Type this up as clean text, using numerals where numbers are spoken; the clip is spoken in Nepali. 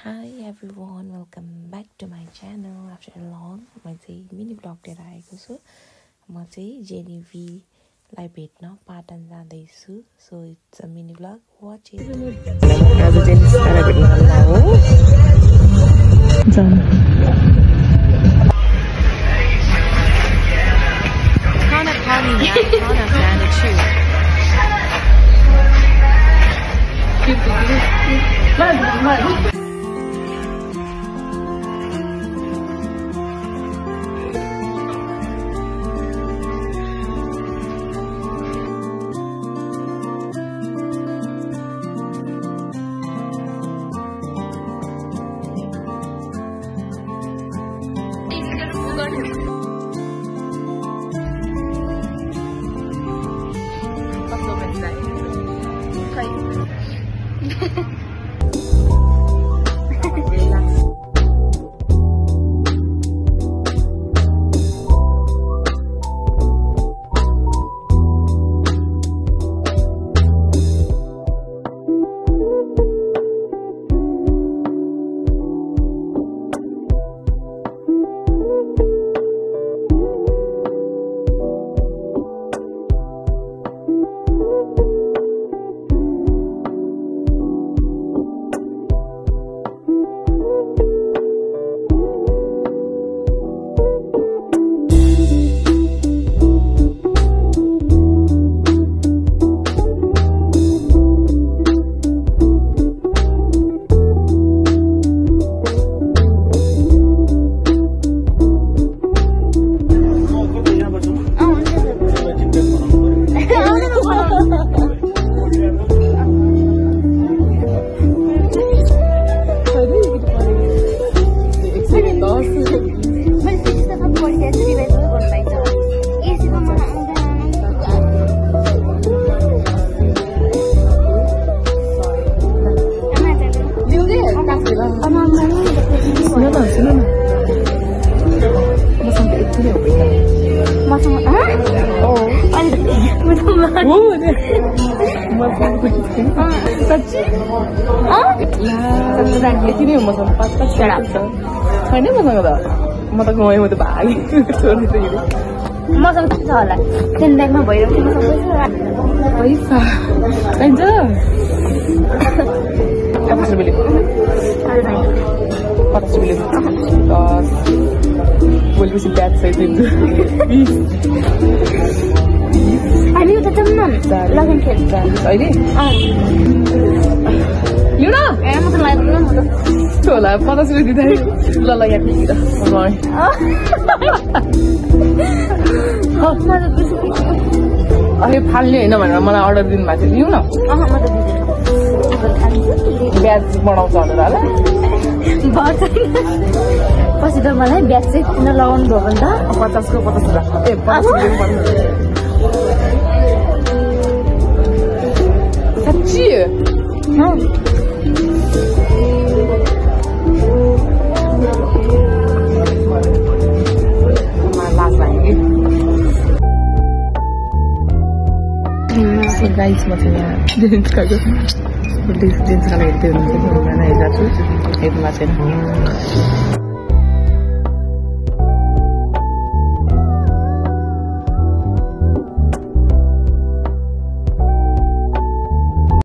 Hi everyone, welcome back to my channel after a long mini vlog लिएर आएको छु। म चाहिँ जेनिभी लाई भेट्न पाटन जाँदैछु। So it's a mini vlog, watch it। आज जेनिस लाई भेट्न जानु हो। खाना खाने यहाँ खाना खाने छु। यति नै हो मसँग 5-5 छैन मसँग त म त गएँ म त भागेँ छोड्नु त हिँडेँ मसँग के छ होला त्यहाँ ब्यागमा भइरहेको मसँग पैसा चाहिन्छ 50 रुपियाँ 50 रुपियाँ 10 भोलिपछि ब्याग सहित दिन्छु हामी उता जाऊँ न लगन खेल अहिले लिउ न म त लाग्दैन म त होला 50 रुपियाँ दिँदै ल यहाँ पिएर अहिले फाल्ने होइन भनेर मलाई अर्डर दिनुभएको थियो लिउ न ब्याज बढाउँछ भनेर होला पछि त मलाई ब्याज चाहिँ किन लगाउनु भयो भने त 50 को 50 रुपियाँ ए 50 रुपियाँ साँच्ची गाइस म चाहिँ यहाँ जेन्सको लागि हेर्दै हुनुहुन्छ हेर्दा छु हेर्नु भएको छैन